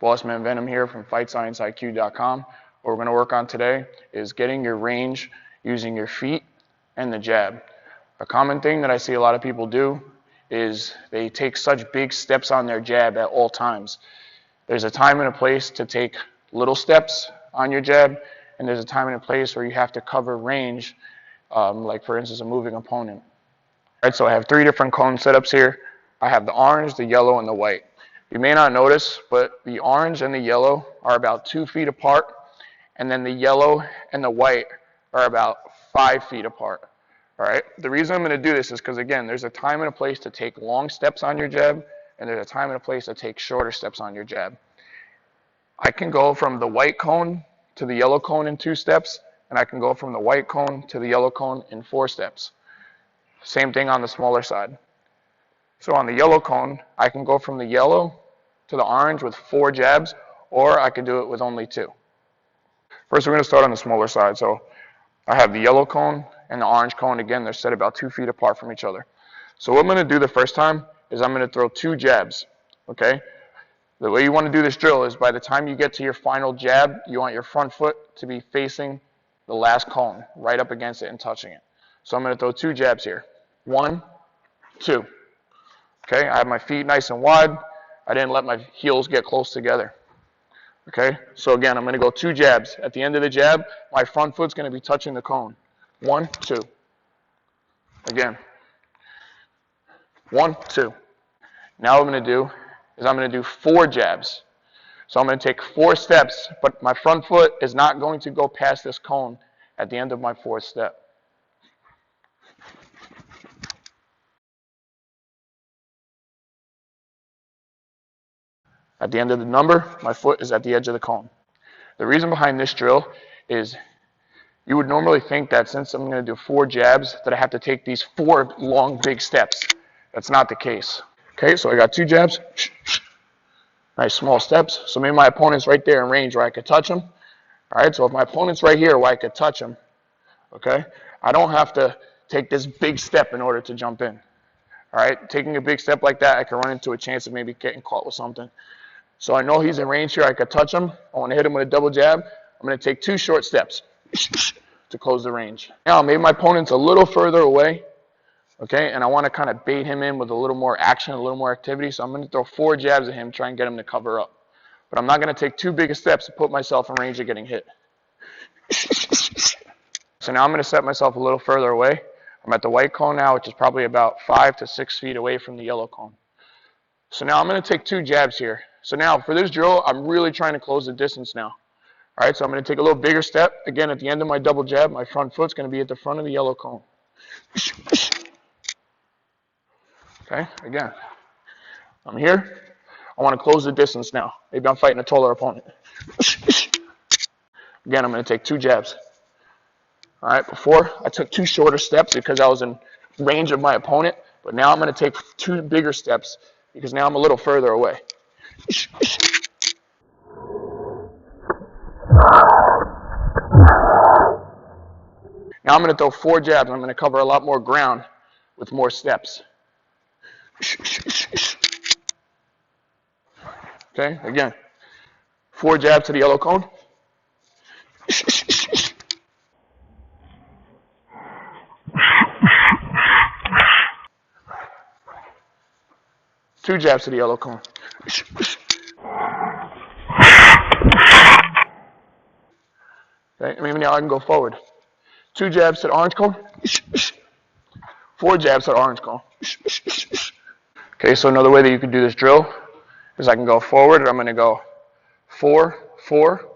Bossman Venom here from FightScienceIQ.com. What we're going to work on today is getting your range using your feet and the jab. A common thing that I see a lot of people do is they take such big steps on their jab at all times. There's a time and a place to take little steps on your jab, and there's a time and a place where you have to cover range, like for instance a moving opponent. All right, so I have 3 different cone setups here. I have the orange, the yellow, and the white. You may not notice, but the orange and the yellow are about 2 feet apart, and then the yellow and the white are about 5 feet apart. All right. The reason I'm going to do this is because, again, there's a time and a place to take long steps on your jab, and there's a time and a place to take shorter steps on your jab. I can go from the white cone to the yellow cone in 2 steps, and I can go from the white cone to the yellow cone in 4 steps. Same thing on the smaller side. So on the yellow cone, I can go from the yellow to the orange with 4 jabs, or I can do it with only 2. First, we're going to start on the smaller side. So I have the yellow cone and the orange cone. Again, they're set about 2 feet apart from each other. So what I'm going to do the first time is I'm going to throw 2 jabs, okay? The way you want to do this drill is by the time you get to your final jab, you want your front foot to be facing the last cone, right up against it and touching it. So I'm going to throw 2 jabs here. 1, 2. Okay, I have my feet nice and wide. I didn't let my heels get close together. Okay, so again, I'm going to go 2 jabs. At the end of the jab, my front foot's going to be touching the cone. 1, 2. Again. 1, 2. Now what I'm going to do is I'm going to do 4 jabs. So I'm going to take 4 steps, but my front foot is not going to go past this cone at the end of my 4th step. At the end of the number, my foot is at the edge of the cone. The reason behind this drill is you would normally think that since I'm going to do 4 jabs that I have to take these 4 long big steps. That's not the case. Okay, so I got 2 jabs, nice small steps. So maybe my opponent's right there in range where I could touch him. All right, so if my opponent's right here where I could touch him, okay, I don't have to take this big step in order to jump in. All right, taking a big step like that, I can run into a chance of maybe getting caught with something. So I know he's in range here. I could touch him. I want to hit him with a double jab. I'm going to take 2 short steps to close the range. Now, maybe my opponent's a little further away, okay, and I want to kind of bait him in with a little more action, a little more activity. So I'm going to throw 4 jabs at him, try and get him to cover up. But I'm not going to take too big of steps to put myself in range of getting hit. So now I'm going to set myself a little further away. I'm at the white cone now, which is probably about 5 to 6 feet away from the yellow cone. So now I'm going to take 2 jabs here. So now for this drill, I'm really trying to close the distance now. All right, so I'm going to take a little bigger step. Again, at the end of my double jab, my front foot's going to be at the front of the yellow cone. Okay, again, I'm here. I want to close the distance now. Maybe I'm fighting a taller opponent. Again, I'm going to take 2 jabs. All right, before I took 2 shorter steps because I was in range of my opponent, but now I'm going to take 2 bigger steps because now I'm a little further away. Now I'm going to throw 4 jabs. I'm going to cover a lot more ground with more steps. Okay, again, 4 jabs to the yellow cone. 2 jabs to the yellow cone. Okay, maybe now I can go forward. 2 jabs to the orange cone. 4 jabs to the orange cone. Okay, so another way that you could do this drill is I can go forward, I'm going to go 4, 4,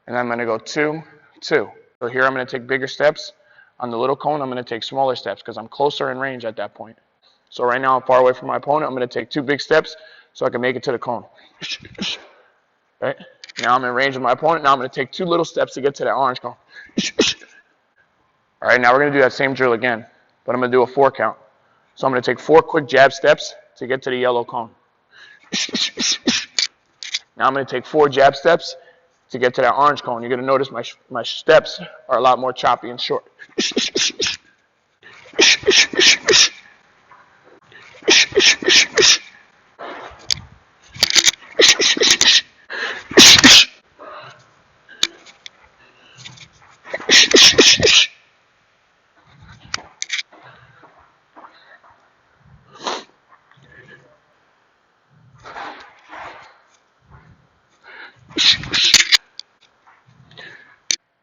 and then I'm going to go 2, 2. So here I'm going to take bigger steps. On the little cone, I'm going to take smaller steps because I'm closer in range at that point. So right now I'm far away from my opponent. I'm going to take 2 big steps so I can make it to the cone. Okay. Now I'm in range of my opponent. Now I'm going to take 2 little steps to get to that orange cone. All right, now we're going to do that same drill again, but I'm going to do a 4 count. So I'm going to take 4 quick jab steps to get to the yellow cone. Now I'm going to take 4 jab steps to get to that orange cone. You're going to notice my steps are a lot more choppy and short.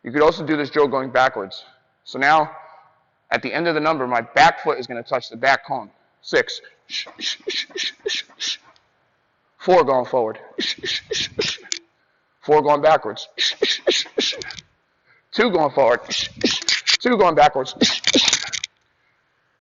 You could also do this drill going backwards. So now, at the end of the number, my back foot is going to touch the back cone. 6. 4 going forward. 4 going backwards. 2 going forward. 2 going backwards.